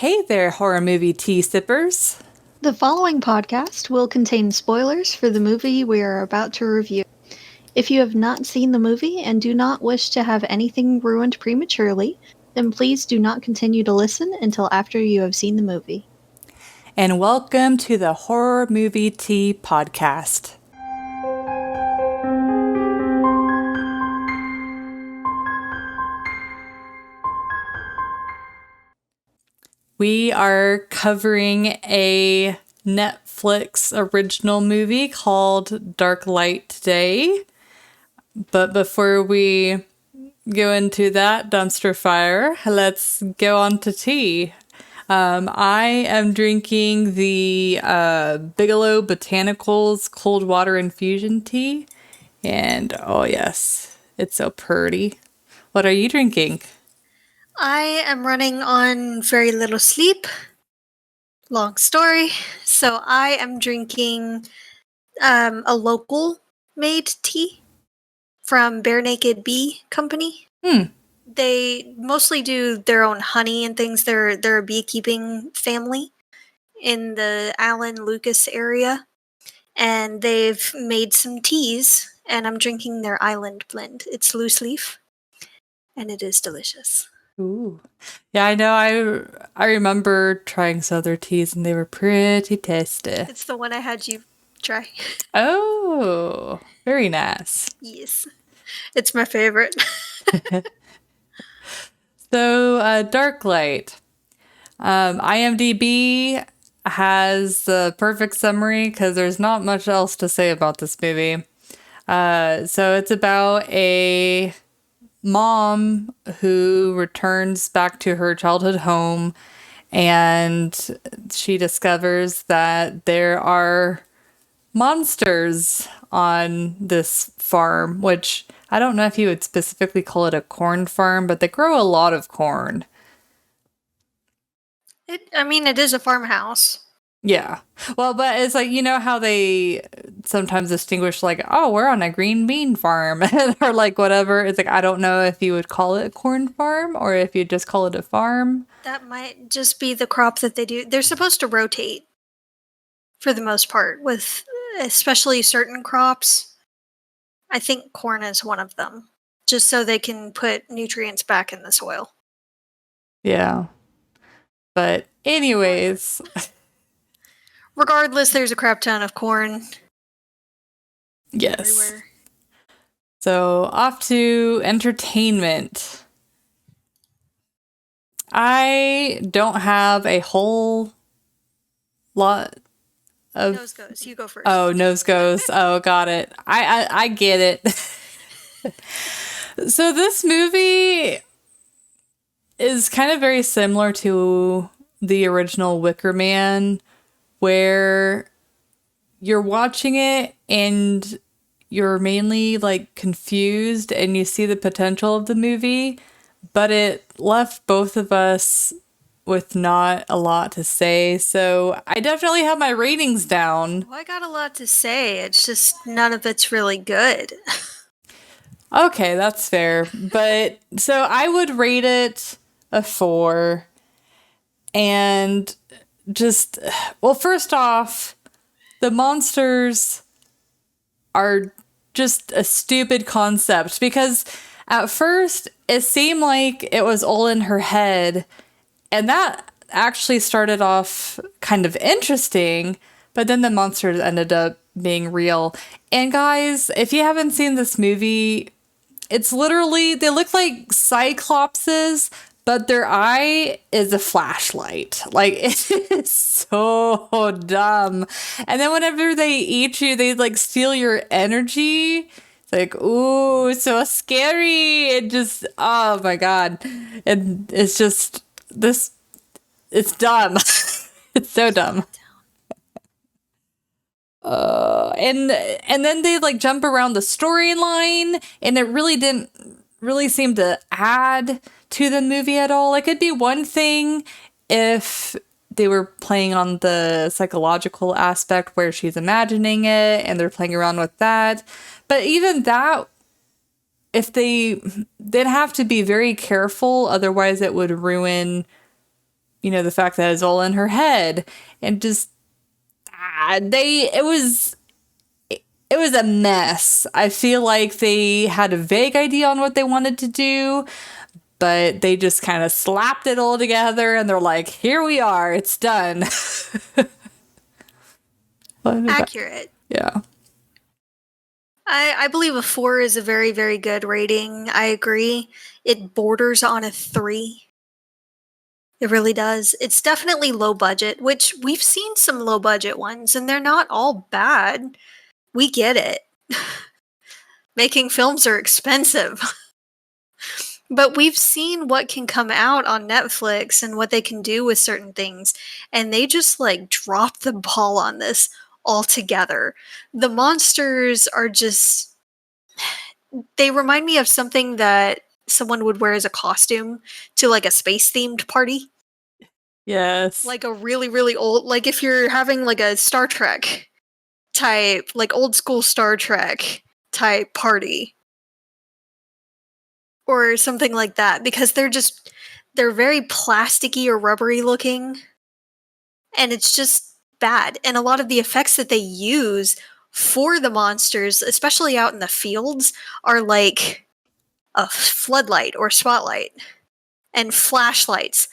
Hey there, horror movie tea sippers. The following podcast will contain spoilers for the movie we are about to review. If you have not seen the movie and do not wish to have anything ruined prematurely, then please do not continue to listen until after you have seen the movie. And welcome to the Horror Movie Tea Podcast. We are covering a Netflix original movie called Dark Light today. But before we go into that dumpster fire, let's go on to tea. I am drinking the Bigelow Botanicals cold water infusion tea. And oh yes, it's so pretty. What are you drinking? I am running on very little sleep. Long story. So I am drinking a local made tea from Bare Naked Bee Company. They mostly do their own honey and things. They're a beekeeping family in the Allen Lucas area. And they've made some teas, and I'm drinking their Island blend. It's loose leaf, and it is delicious. Ooh. Yeah, I know. I remember trying some other teas and they were pretty tasty. It's the one I had you try. Oh, very nice. Yes. It's my favorite. So, Dark Light. IMDb has the perfect summary because there's not much else to say about this movie. So it's about a mom who returns back to her childhood home and she discovers that there are monsters on this farm, which I don't know if you would specifically call it a corn farm, but they grow a lot of corn. It is a farmhouse. Yeah. Well, but it's like, you know how they sometimes distinguish like, oh, we're on a green bean farm or like whatever. It's like, I don't know if you would call it a corn farm or if you'd just call it a farm. That might just be the crop that they do. They're supposed to rotate for the most part with especially certain crops. I think corn is one of them, just so they can put nutrients back in the soil. Yeah. But anyways... Regardless, there's a crap ton of corn. Yes. Everywhere. So off to entertainment. I don't have a whole lot of... Nose goes. You go first. Oh, nose goes. Oh, got it. I get it. So this movie is kind of very similar to the original Wicker Man, where you're watching it and you're mainly like confused and you see the potential of the movie, but it left both of us with not a lot to say. So I definitely have my ratings down. Well, I got a lot to say. It's just none of it's really good. Okay, that's fair. But so I would rate it a 4. And just, well, first off, the monsters are just a stupid concept because at first it seemed like it was all in her head, and that actually started off kind of interesting, but then the monsters ended up being real. And guys, if you haven't seen this movie, it's literally, they look like cyclopses, but their eye is a flashlight. Like, it is so dumb. And then whenever they eat you, they, like, steal your energy. It's like, ooh, so scary. It just, oh, my God. And it's just, it's dumb. It's so dumb. And then they, like, jump around the storyline, and it really didn't really seem to add to the movie at all. Like, it'd be one thing if they were playing on the psychological aspect where she's imagining it and they're playing around with that. But even that, if they'd have to be very careful, otherwise it would ruin the fact that it's all in her head, and just it was a mess. I feel like they had a vague idea on what they wanted to do, but they just kind of slapped it all together and they're like, here we are, it's done. Accurate. Yeah. I believe a 4 is a very, very good rating. I agree. It borders on a 3. It really does. It's definitely low budget, which we've seen some low budget ones, and they're not all bad. We get it. Making films are expensive. But we've seen what can come out on Netflix and what they can do with certain things, and they just like drop the ball on this altogether. The monsters are just, they remind me of something that someone would wear as a costume to like a space themed party. Yes. Like a really, really old, like if you're having like a Star Trek type, like old school Star Trek type party. Or something like that, because they're very plasticky or rubbery looking. And it's just bad. And a lot of the effects that they use for the monsters, especially out in the fields, are like a floodlight or spotlight and flashlights.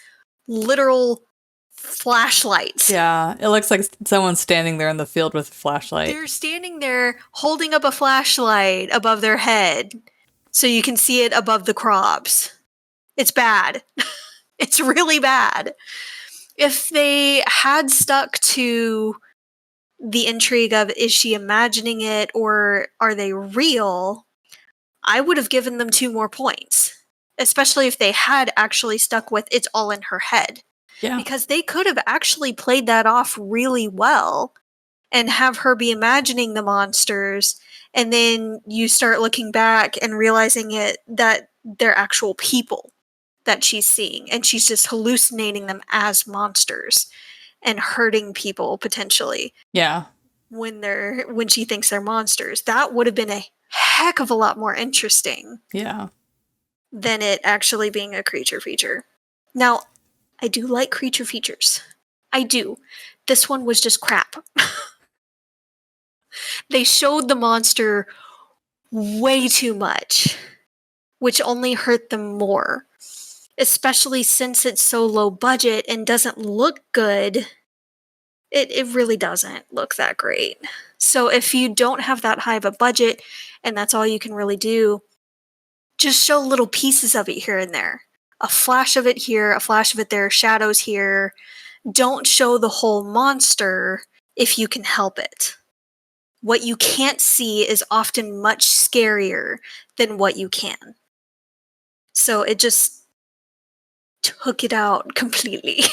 Literal flashlights. Yeah, it looks like someone's standing there in the field with a flashlight. They're standing there holding up a flashlight above their head so you can see it above the crops. It's bad. It's really bad. If they had stuck to the intrigue of, is she imagining it or are they real, I would have given them 2 more points. Especially if they had actually stuck with it's all in her head. Yeah. Because they could have actually played that off really well and have her be imagining the monsters, and then you start looking back and realizing that they're actual people that she's seeing, and she's just hallucinating them as monsters and hurting people potentially. Yeah. When she thinks they're monsters. That would have been a heck of a lot more interesting. Yeah. Than it actually being a creature feature. Now, I do like creature features. I do. This one was just crap. They showed the monster way too much, which only hurt them more. Especially since it's so low budget and doesn't look good. It really doesn't look that great. So if you don't have that high of a budget and that's all you can really do, just show little pieces of it here and there. A flash of it here, a flash of it there, shadows here. Don't show the whole monster if you can help it. What you can't see is often much scarier than what you can. So it just took it out completely.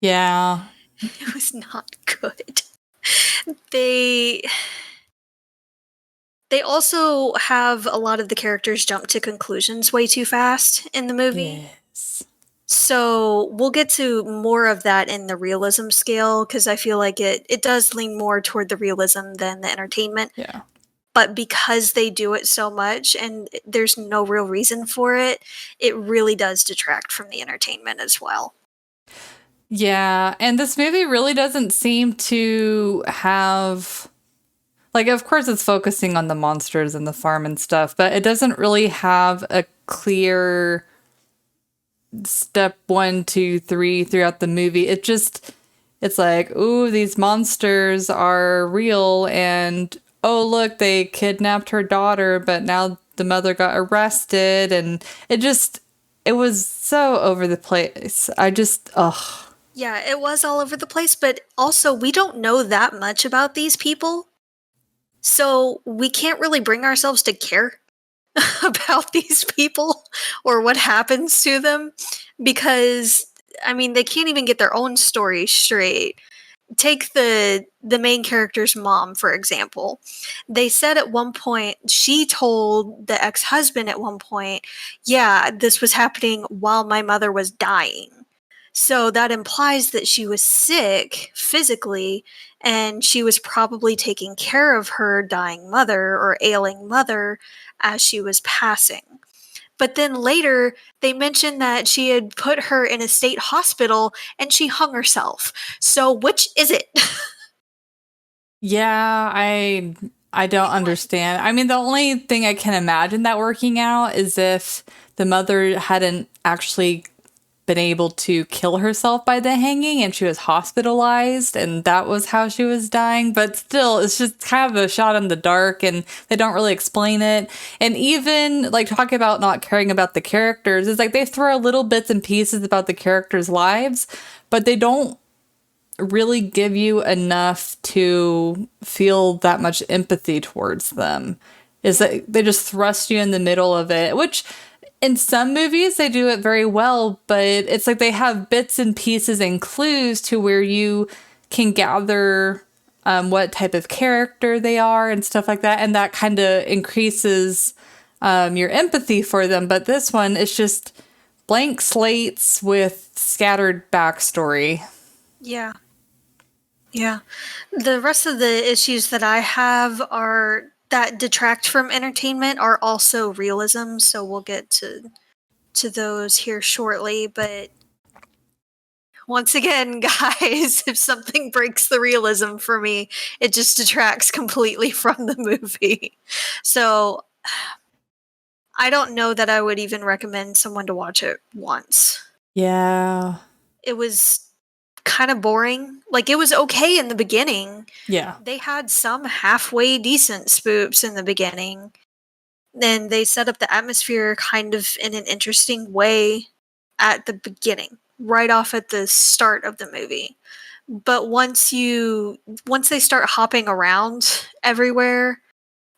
Yeah. It was not good. They also have a lot of the characters jump to conclusions way too fast in the movie. Yes. So we'll get to more of that in the realism scale, because I feel like it does lean more toward the realism than the entertainment. Yeah. But because they do it so much and there's no real reason for it, it really does detract from the entertainment as well. Yeah, and this movie really doesn't seem to have, like, of course it's focusing on the monsters and the farm and stuff, but it doesn't really have a clear step 1, 2, 3 throughout the movie. It's like, ooh, these monsters are real, and oh, look, they kidnapped her daughter, but now the mother got arrested, and it was so over the place. Yeah, it was all over the place, but also we don't know that much about these people. So we can't really bring ourselves to care about these people or what happens to them, because, I mean, they can't even get their own story straight. Take the main character's mom, for example. They said at one point, she told the ex-husband at one point, yeah, this was happening while my mother was dying. So that implies that she was sick physically, and she was probably taking care of her dying mother or ailing mother as she was passing. But then later, they mentioned that she had put her in a state hospital and she hung herself. So which is it? Yeah, I don't understand. I mean, the only thing I can imagine that working out is if the mother hadn't actually been able to kill herself by the hanging and she was hospitalized and that was how she was dying. But still, it's just kind of a shot in the dark and they don't really explain it. And even like talking about not caring about the characters, it's like they throw little bits and pieces about the characters' lives, but they don't really give you enough to feel that much empathy towards them. Is that they just thrust you in the middle of it, which in some movies they do it very well, but it's like they have bits and pieces and clues to where you can gather what type of character they are and stuff like that, and that kind of increases your empathy for them. But this one is just blank slates with scattered backstory. Yeah. Yeah. The rest of the issues that I have are that detract from entertainment are also realism, so we'll get to those here shortly, but once again, guys, if something breaks the realism for me, it just detracts completely from the movie. So I don't know that I would even recommend someone to watch it once. Yeah. It was kind of boring. Like, it was okay in the beginning. Yeah. They had some halfway decent spoops in the beginning. Then they set up the atmosphere kind of in an interesting way at the beginning, right off at the start of the movie. But once they start hopping around everywhere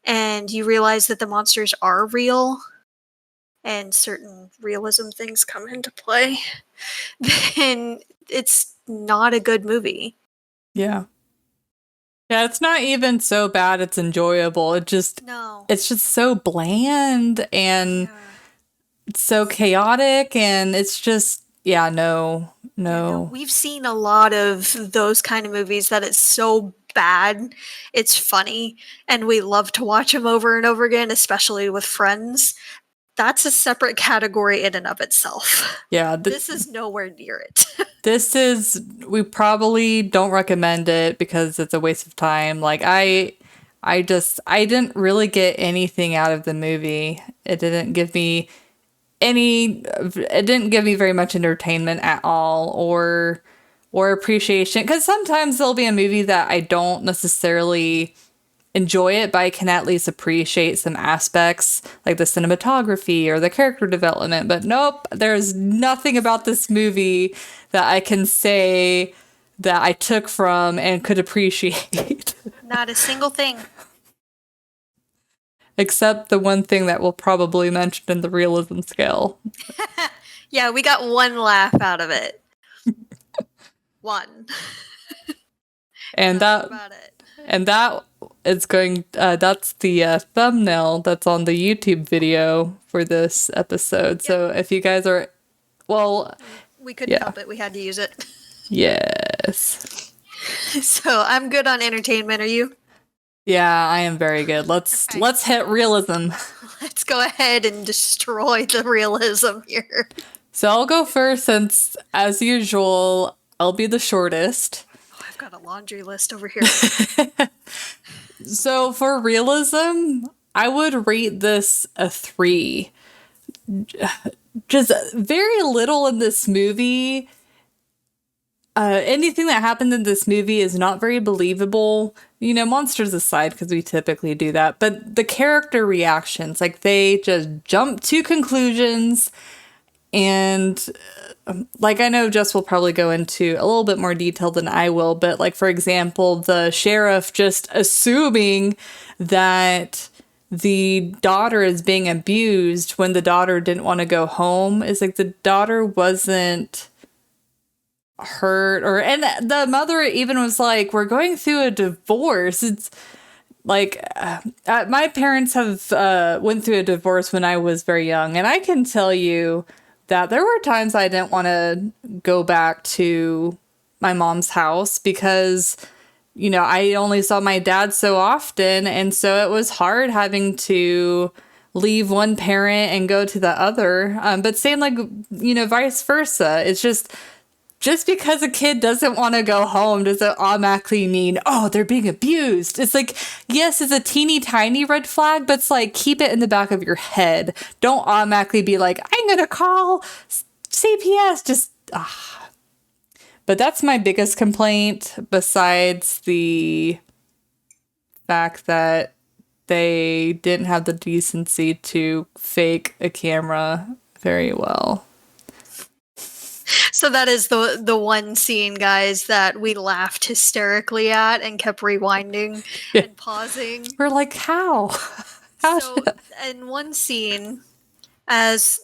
and you realize that the monsters are real and certain realism things come into play, then it's not a good movie. Yeah. Yeah, it's not even so bad it's enjoyable. It's just so bland and it's so chaotic and it's just no. We've seen a lot of those kind of movies that it's so bad, it's funny, and we love to watch them over and over again, especially with friends. That's a separate category in and of itself. Yeah. This is nowhere near it. We probably don't recommend it because it's a waste of time. Like I didn't really get anything out of the movie. It didn't give me very much entertainment at all or appreciation, because sometimes there'll be a movie that I don't necessarily enjoy it, but I can at least appreciate some aspects like the cinematography or the character development. But nope, there's nothing about this movie that I can say that I took from and could appreciate. Not a single thing. Except the one thing that we'll probably mention in the realism scale. Yeah, we got one laugh out of it. One. And that's the thumbnail that's on the YouTube video for this episode. Yep. So if you guys are, we couldn't help it. We had to use it. Yes. So I'm good on entertainment. Are you? Yeah, I am very good. Let's hit realism. Let's go ahead and destroy the realism here. So I'll go first since, as usual, I'll be the shortest. Oh, I've got a laundry list over here. So for realism, I would rate this a 3. Just very little in this movie. Anything that happened in this movie is not very believable. You know, monsters aside, because we typically do that. But the character reactions, like they just jump to conclusions. And like, I know Jess will probably go into a little bit more detail than I will. But like, for example, the sheriff just assuming that the daughter is being abused when the daughter didn't want to go home. Is like the daughter wasn't hurt, and the mother even was like, we're going through a divorce. It's like my parents have went through a divorce when I was very young, and I can tell you that there were times I didn't want to go back to my mom's house because, I only saw my dad so often, and so it was hard having to leave one parent and go to the other. But same like, vice versa. It's just because a kid doesn't want to go home doesn't automatically mean, oh, they're being abused. It's like, yes, it's a teeny tiny red flag, but it's like, keep it in the back of your head. Don't automatically be like, I'm going to call CPS. Just, But that's my biggest complaint, besides the fact that they didn't have the decency to fake a camera very well. So that is the one scene, guys, that we laughed hysterically at and kept rewinding and pausing. We're like, how? So in one scene, as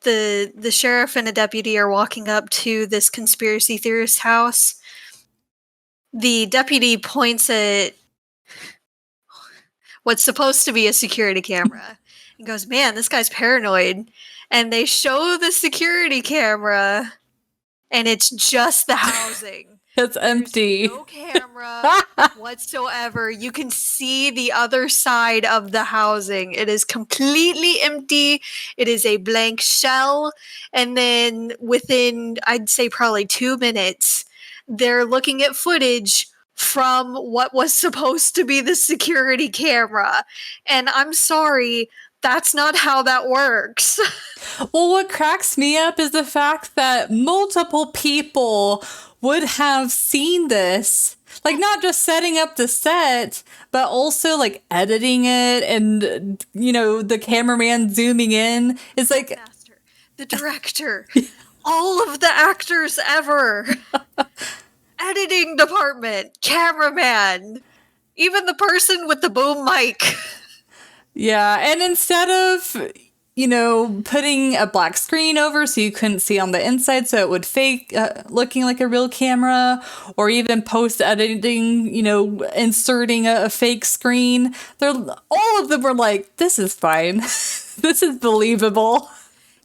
the sheriff and a deputy are walking up to this conspiracy theorist house, the deputy points at what's supposed to be a security camera and goes, man, this guy's paranoid. And they show the security camera, and it's just the housing. It's empty. No camera whatsoever. You can see the other side of the housing. It is completely empty. It is a blank shell. And then within, I'd say probably 2 minutes, they're looking at footage from what was supposed to be the security camera. And I'm sorry, that's not how that works. Well, what cracks me up is the fact that multiple people would have seen this. Like, not just setting up the set, but also, like, editing it and, the cameraman zooming in. It's like... Master, the director, all of the actors ever. Editing department, cameraman, even the person with the boom mic. Yeah, and instead of... putting a black screen over so you couldn't see on the inside so it would fake looking like a real camera, or even post-editing, inserting a fake screen. All of them were like, this is fine. This is believable.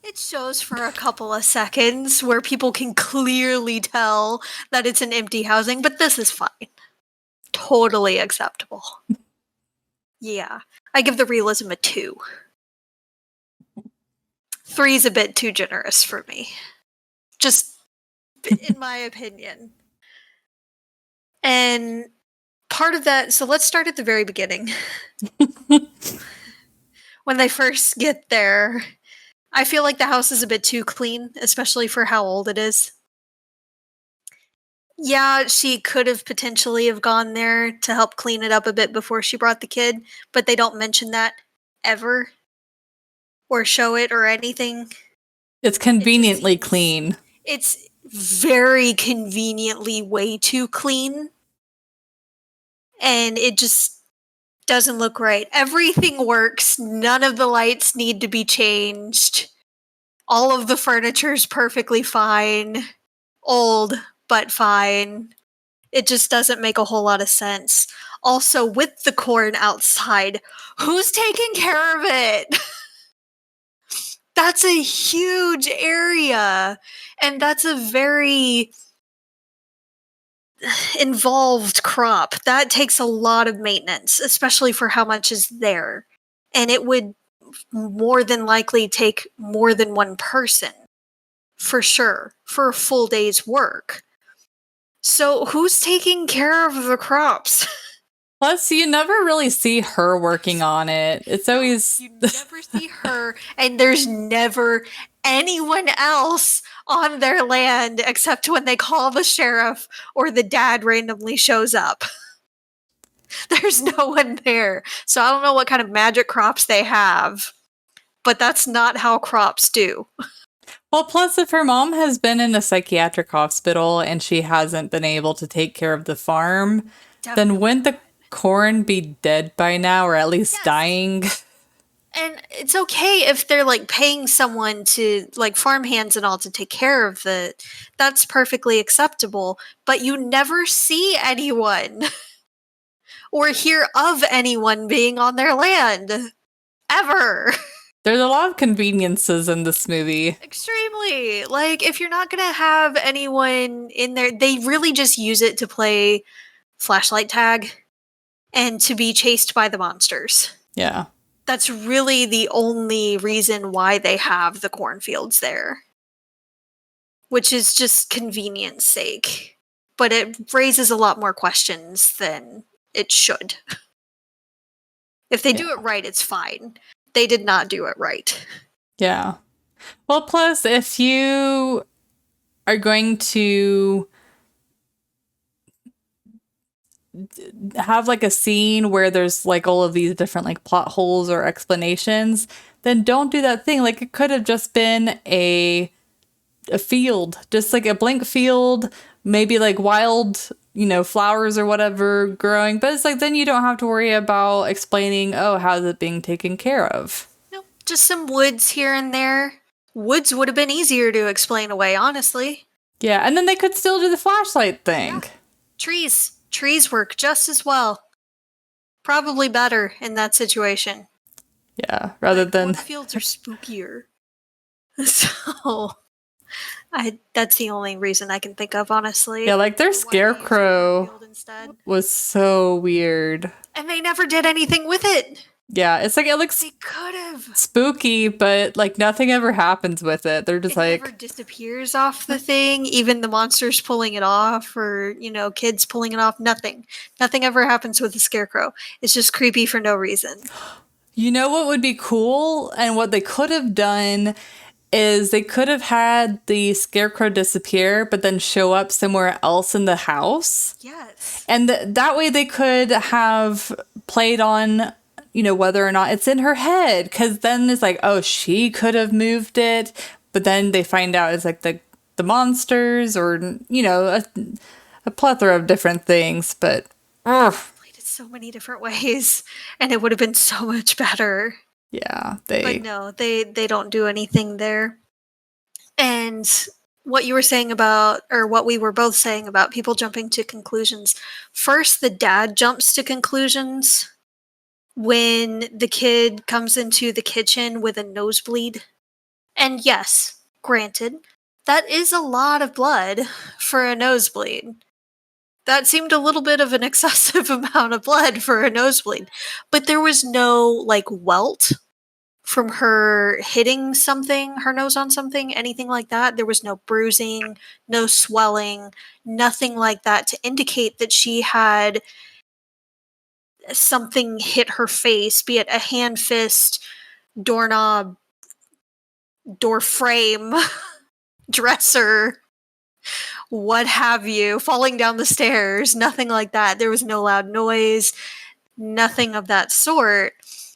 It shows for a couple of seconds where people can clearly tell that it's an empty housing, but this is fine. Totally acceptable. Yeah, I give the realism a 2. 3's a bit too generous for me. Just in my opinion. And part of that, so let's start at the very beginning. When they first get there, I feel like the house is a bit too clean, especially for how old it is. Yeah, she could have potentially have gone there to help clean it up a bit before she brought the kid, but they don't mention that ever. Or show it or anything. It's conveniently clean. It's very conveniently way too clean. And it just doesn't look right. Everything works. None of the lights need to be changed. All of the furniture's perfectly fine. Old, but fine. It just doesn't make a whole lot of sense. Also, with the corn outside, who's taking care of it? That's a huge area, and that's a very involved crop. That takes a lot of maintenance, especially for how much is there. And it would more than likely take more than one person, for sure, for a full day's work. So who's taking care of the crops? Plus, you never really see her working on it. It's always... You never see her, and there's never anyone else on their land except when they call the sheriff or the dad randomly shows up. There's no one there. So I don't know what kind of magic crops they have, but that's not how crops do. Well, plus, if her mom has been in a psychiatric hospital and she hasn't been able to take care of the farm, then wouldn't the corn be dead by now, or at least dying? And it's okay if they're like paying someone to like farmhands and all to take care of it. That's perfectly acceptable. But you never see anyone or hear of anyone being on their land. Ever. There's a lot of conveniences in this movie. Extremely. Like, if you're not going to have anyone in there, they really just use it to play flashlight tag and to be chased by the monsters. Yeah. That's really the only reason why they have the cornfields there, which is just convenience sake. But it raises a lot more questions than it should. If they do it right, it's fine. They did not do it right. Yeah. Well, plus, if you are going to have like a scene where there's like all of these different like plot holes or explanations, then don't do that thing. Like, it could have just been a field, just like a blank field, maybe like wild, flowers or whatever growing. But it's like, then you don't have to worry about explaining, oh, how's it being taken care of? Nope, just some woods here and there. Woods would have been easier to explain away, honestly. Yeah, and then they could still do the flashlight thing. Yeah. Trees. Trees work just as well. Probably better in that situation. Yeah, rather than... Cornfields are spookier. So... that's the only reason I can think of, honestly. Yeah, like their scarecrow was so weird. And they never did anything with it. Yeah, it's like, it looks they could have spooky, but like nothing ever happens with it. They're just it never disappears off the thing, even the monsters pulling it off, or kids pulling it off. Nothing ever happens with the scarecrow. It's just creepy for no reason. You know what would be cool, and what they could have done is they could have had the scarecrow disappear, but then show up somewhere else in the house. Yes. And that way they could have played on, whether or not it's in her head. Because then it's like, oh, she could have moved it. But then they find out it's like the monsters, or, a plethora of different things. But, played it so many different ways, and it would have been so much better. Yeah, But no, they don't do anything there. And what you were saying about, or what we were both saying about people jumping to conclusions. First, the dad jumps to conclusions when the kid comes into the kitchen with a nosebleed. And yes, granted, that is a lot of blood for a nosebleed. That seemed a little bit of an excessive amount of blood for a nosebleed. But there was no, like, welt from her hitting something, her nose on something, anything like that. There was no bruising, no swelling, nothing like that to indicate that she had something hit her face, be it a hand, fist, doorknob, door frame, dresser, what have you, falling down the stairs, nothing like that. There was no loud noise, nothing of that sort.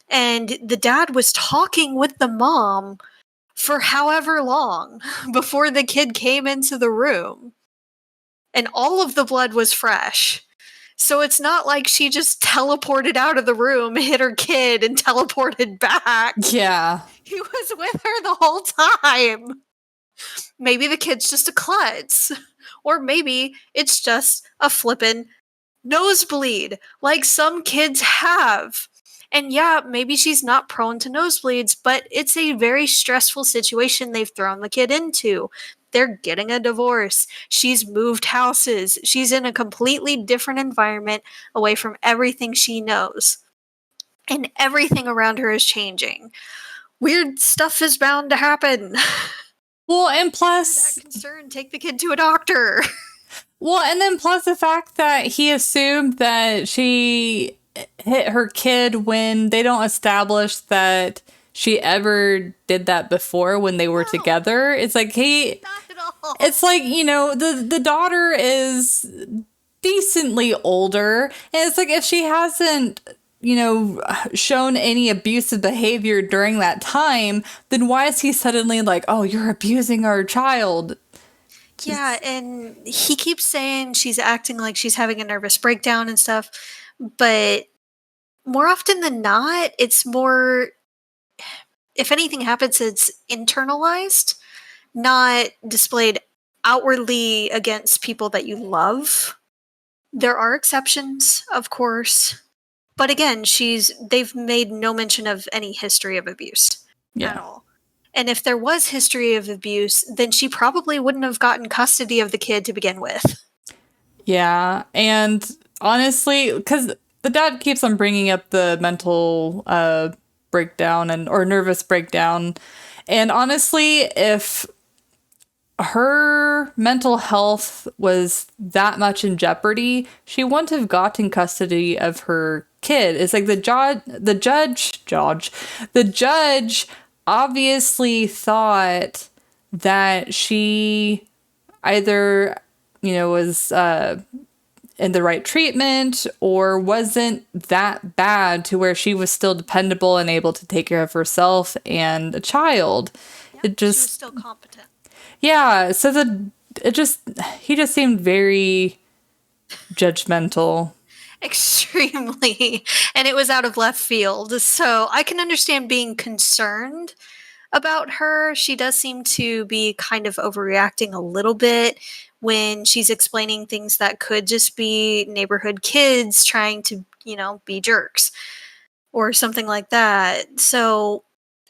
And the dad was talking with the mom for however long before the kid came into the room. And all of the blood was fresh. So it's not like she just teleported out of the room, hit her kid, and teleported back. Yeah. He was with her the whole time. Maybe the kid's just a klutz. Or maybe it's just a flippin' nosebleed, like some kids have. And yeah, maybe she's not prone to nosebleeds, but it's a very stressful situation they've thrown the kid into. They're getting a divorce. She's moved houses. She's in a completely different environment away from everything she knows. And everything around her is changing. Weird stuff is bound to happen. Well, and plus... That concern, take the kid to a doctor. Well, and then plus the fact that he assumed that she hit her kid when they don't establish that she ever did that before when they were together. It's like it's like, the daughter is decently older, and it's like, if she hasn't shown any abusive behavior during that time, then why is he suddenly like, oh, you're abusing our child? Yeah, and he keeps saying she's acting like she's having a nervous breakdown and stuff, but more often than not, it's more, if anything happens, it's internalized, not displayed outwardly against people that you love. There are exceptions, of course, but again, they've made no mention of any history of abuse at all. And if there was history of abuse, then she probably wouldn't have gotten custody of the kid to begin with. Yeah, and honestly, because the dad keeps on bringing up the mental breakdown or nervous breakdown. And honestly, if her mental health was that much in jeopardy, she wouldn't have gotten custody of her kid. It's like the judge obviously thought that she either, was in the right treatment or wasn't that bad to where she was still dependable and able to take care of herself and a child. Yeah, she was still competent. Yeah, so he just seemed very judgmental. Extremely. And it was out of left field. So I can understand being concerned about her. She does seem to be kind of overreacting a little bit when she's explaining things that could just be neighborhood kids trying to, be jerks or something like that. So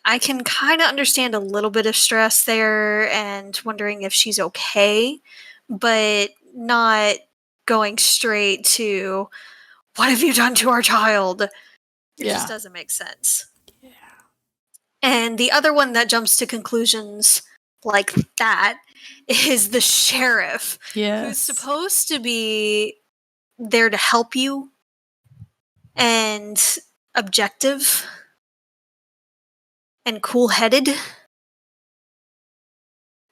I can kind of understand a little bit of stress there and wondering if she's okay, but not going straight to, what have you done to our child? It just doesn't make sense. Yeah. And the other one that jumps to conclusions like that is the sheriff, who's supposed to be there to help you and objective and cool-headed.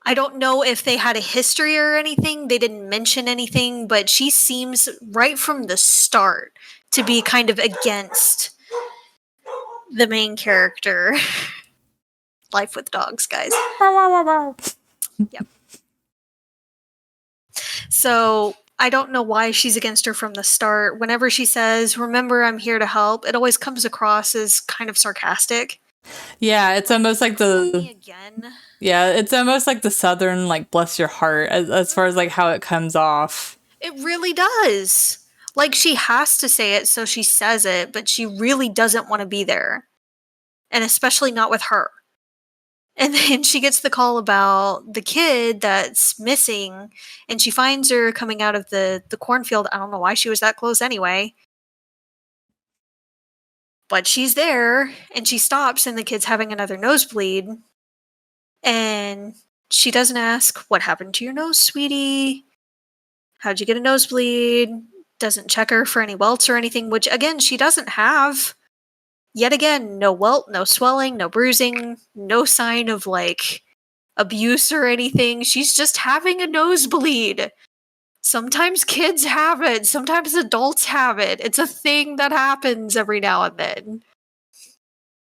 I don't know if they had a history or anything. They didn't mention anything, but she seems right from the start to be kind of against the main character. Life with dogs, guys. Yep. So I don't know why she's against her from the start. Whenever she says, "Remember, I'm here to help," it always comes across as kind of sarcastic. Yeah, it's almost like Me again. Yeah, it's almost like the Southern, like, bless your heart, as far as, like, how it comes off. It really does. Like, she has to say it, so she says it, but she really doesn't want to be there. And especially not with her. And then she gets the call about the kid that's missing, and she finds her coming out of the cornfield. I don't know why she was that close anyway. But she's there, and she stops, and the kid's having another nosebleed. And she doesn't ask, "What happened to your nose, sweetie? How'd you get a nosebleed?" Doesn't check her for any welts or anything, which, again, she doesn't have. Yet again, no welt, no swelling, no bruising, no sign of, like, abuse or anything. She's just having a nosebleed. Sometimes kids have it. Sometimes adults have it. It's a thing that happens every now and then.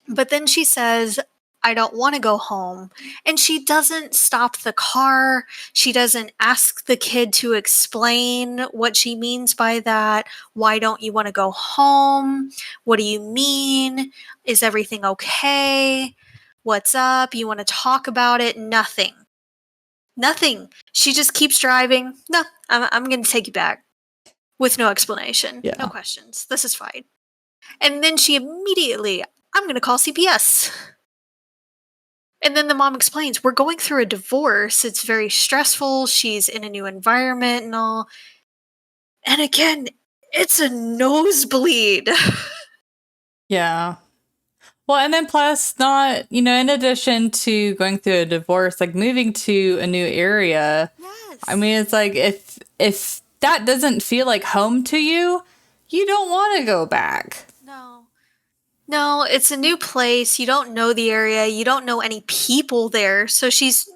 But then she says, "I don't want to go home." And she doesn't stop the car. She doesn't ask the kid to explain what she means by that. Why don't you want to go home? What do you mean? Is everything okay? What's up? You want to talk about it? Nothing. Nothing. She just keeps driving. No, I'm going to take you back. With no explanation. Yeah. No questions. This is fine. And then she immediately, "I'm going to call CPS." And then the mom explains, "We're going through a divorce. It's very stressful. She's in a new environment and all." And again, it's a nosebleed. Yeah. Well, and then plus not, in addition to going through a divorce, like moving to a new area. Yes. I mean, it's like if that doesn't feel like home to you, you don't want to go back. No, it's a new place. You don't know the area. You don't know any people there. So she's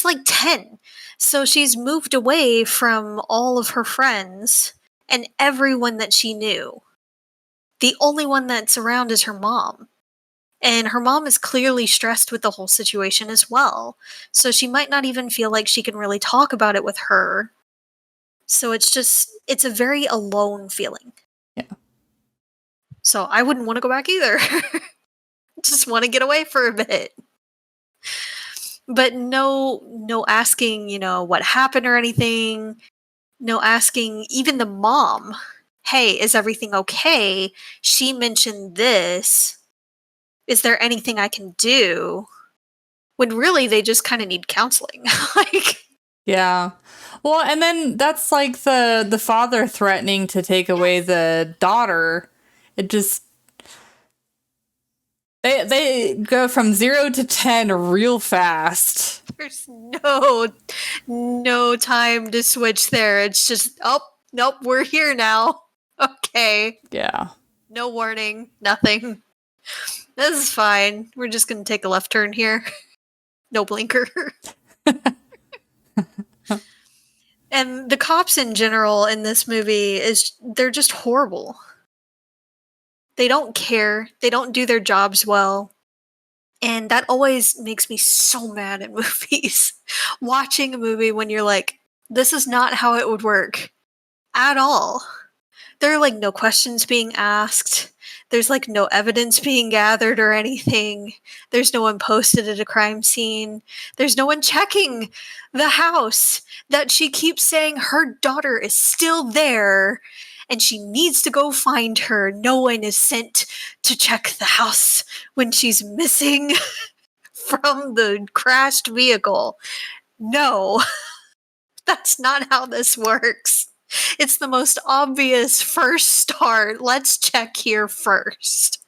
like 10. So she's moved away from all of her friends and everyone that she knew. The only one that's around is her mom. And her mom is clearly stressed with the whole situation as well. So she might not even feel like she can really talk about it with her. So it's a very alone feeling. Yeah. So I wouldn't want to go back either. Just want to get away for a bit. But no asking, what happened or anything. No asking even the mom, "Hey, is everything okay? She mentioned this. Is there anything I can do?" When really they just kind of need counseling. Yeah. Well, and then that's like the father threatening to take away the daughter. It just They go from 0 to 10 real fast. There's no time to switch there. It's just, oh, nope, we're here now. Okay. Yeah. No warning, nothing. This is fine. We're just going to take a left turn here. No blinker. And the cops in general in this movie they're just horrible. They don't care. They don't do their jobs well. And that always makes me so mad at movies. Watching a movie when you're like, this is not how it would work at all. There are like no questions being asked. There's like no evidence being gathered or anything. There's no one posted at a crime scene. There's no one checking the house that she keeps saying her daughter is still there and she needs to go find her. No one is sent to check the house when she's missing from the crashed vehicle. No, that's not how this works. It's the most obvious first start. Let's check here first.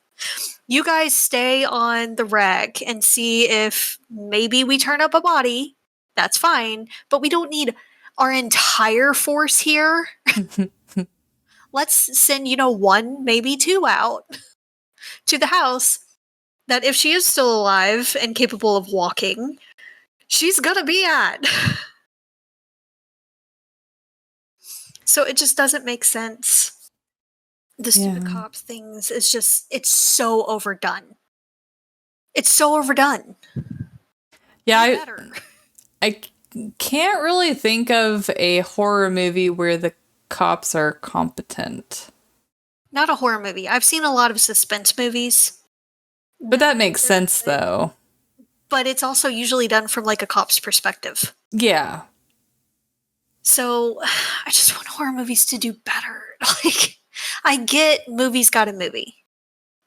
You guys stay on the wreck and see if maybe we turn up a body. That's fine. But we don't need our entire force here. Let's send, 1, maybe 2 out to the house that if she is still alive and capable of walking, she's gonna be at. So it just doesn't make sense. The stupid cops things is just, it's so overdone. It's so overdone. Yeah, I can't really think of a horror movie where the cops are competent. Not a horror movie. I've seen a lot of suspense movies. But that makes sense, though. But it's also usually done from like a cop's perspective. Yeah. So I just want horror movies to do better. Like, I get movies got a movie.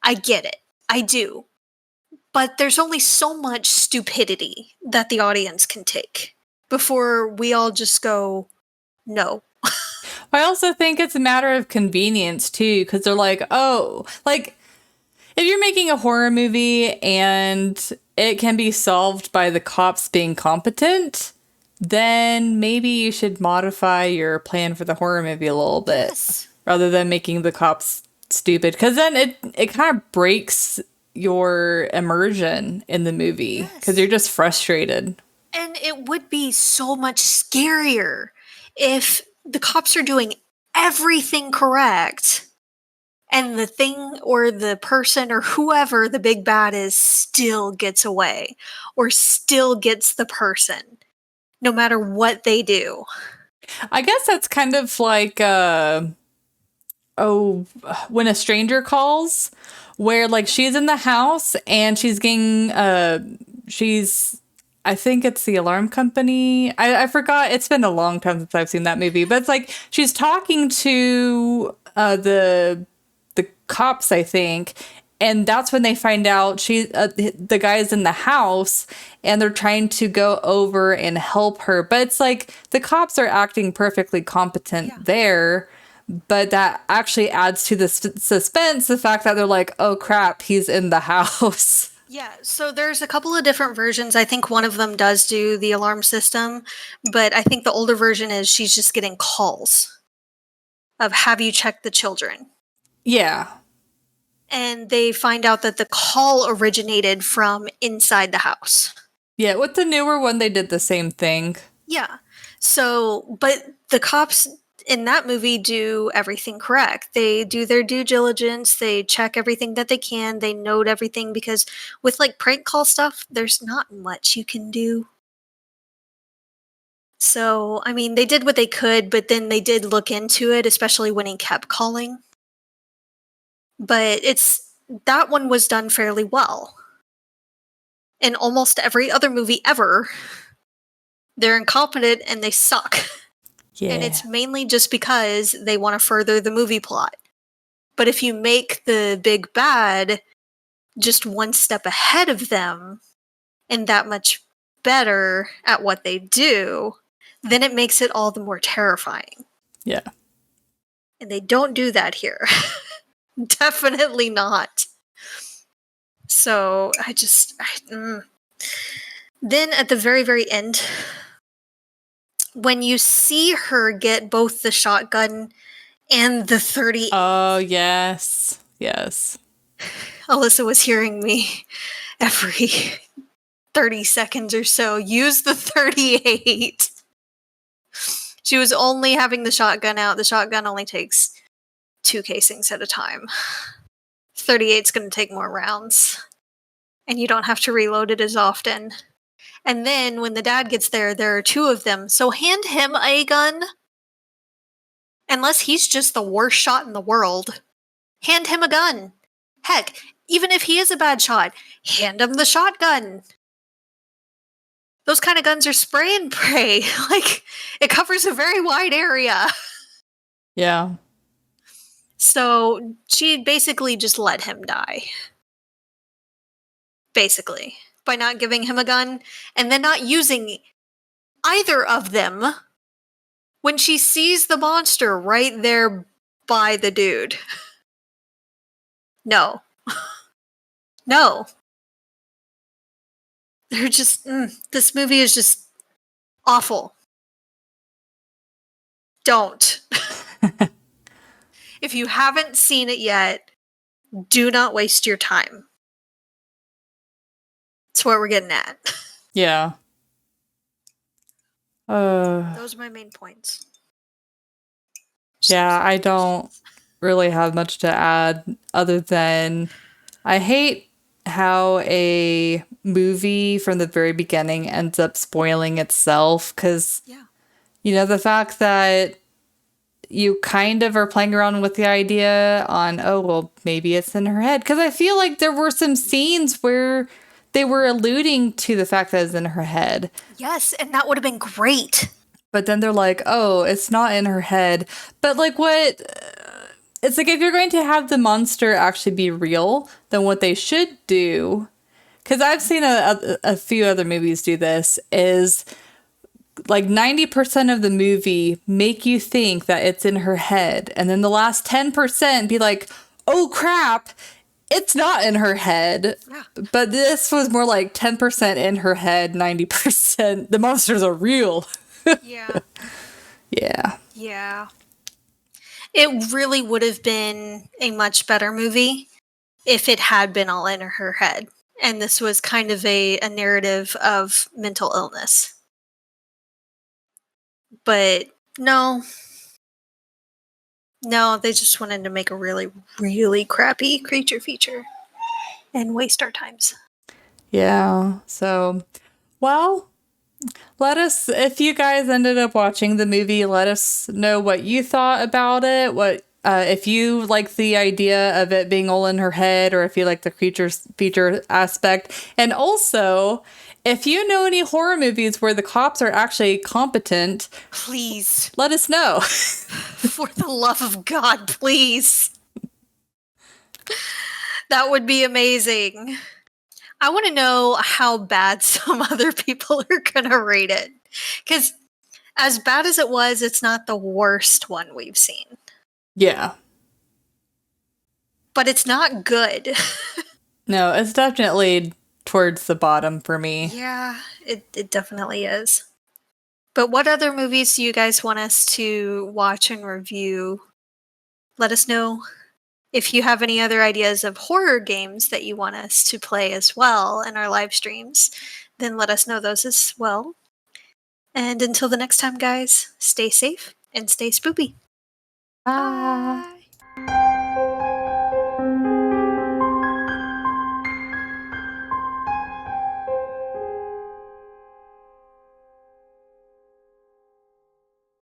I get it. I do. But there's only so much stupidity that the audience can take before we all just go, no. I also think it's a matter of convenience, too, because they're like, oh, like, if you're making a horror movie and it can be solved by the cops being competent, then maybe you should modify your plan for the horror movie a little bit. Yes. Rather than making the cops stupid. Because then it kind of breaks your immersion in the movie. Because you're just frustrated. And it would be so much scarier if the cops are doing everything correct and the thing or the person or whoever the big bad is still gets away or still gets the person, no matter what they do. I guess that's kind of like, When a Stranger Calls, where like she's in the house and she's getting, I think it's the alarm company. I forgot. It's been a long time since I've seen that movie, but it's like she's talking to the cops, I think, and that's when they find out the guy's in the house and they're trying to go over and help her. But it's like the cops are acting perfectly competent there, but that actually adds to the suspense, the fact that they're like, oh crap, he's in the house. Yeah, so there's a couple of different versions. I think one of them does do the alarm system, but I think the older version is she's just getting calls of, have you checked the children? Yeah. And they find out that the call originated from inside the house. Yeah, with the newer one, they did the same thing. Yeah. So, but the cops in that movie do everything correct. They do their due diligence. They check everything that they can. They note everything, because with like prank call stuff, there's not much you can do. So, I mean, they did what they could, but then they did look into it, especially when he kept calling. But that one was done fairly well. In almost every other movie ever, they're incompetent and they suck. Yeah. And it's mainly just because they want to further the movie plot. But if you make the big bad just one step ahead of them and that much better at what they do, then it makes it all the more terrifying. Yeah. And they don't do that here. Definitely not. So Then at the very, very end, when you see her get both the shotgun and the 38, Oh, yes. Yes. Alyssa was hearing me every 30 seconds or so use the 38. She was only having the shotgun out. The shotgun only takes 2 casings at a time. 38's going to take more rounds. And you don't have to reload it as often. And then when the dad gets there, there are 2 of them. So hand him a gun. Unless he's just the worst shot in the world. Hand him a gun. Heck, even if he is a bad shot, hand him the shotgun. Those kind of guns are spray and pray. Like, it covers a very wide area. Yeah. So she basically just let him die. Basically. By not giving him a gun and then not using either of them when she sees the monster right there by the dude. No. No. They're just. This movie is just awful. Don't. If you haven't seen it yet, do not waste your time. That's what we're getting at. Yeah. Those are my main points. Yeah, I don't really have much to add other than I hate how a movie from the very beginning ends up spoiling itself because, Yeah. you know, the fact that you kind of are playing around with the idea on, oh, well, maybe it's in her head. Because I feel like there were some scenes where they were alluding to the fact that it's in her head. Yes, and that would have been great. But then they're like, oh, it's not in her head. But like what? It's like if you're going to have the monster actually be real, then what they should do, because I've seen a few other movies do this, is like 90% of the movie make you think that it's in her head. And then the last 10% be like, oh crap, it's not in her head. Yeah. But this was more like 10% in her head, 90% the monsters are real. Yeah. Yeah. Yeah. It really would have been a much better movie if it had been all in her head. And this was kind of a narrative of mental illness. But no. No, they just wanted to make a really, really crappy creature feature and waste our times. Yeah. So, well, let us, if you guys ended up watching the movie, let us know what you thought about it. What, if you like the idea of it being all in her head, or if you like the creature's feature aspect. And also, if you know any horror movies where the cops are actually competent, Please. let us know. For the love of God, please. That would be amazing. I want to know how bad some other people are going to rate it. Because as bad as it was, it's not the worst one we've seen. Yeah. But it's not good. No, it's definitely towards the bottom for me. Yeah, it definitely is. But what other movies do you guys want us to watch and review? Let us know. If you have any other ideas of horror games that you want us to play as well in our live streams, then let us know those as well. And until the next time, guys, stay safe and stay spoopy. Bye. Bye.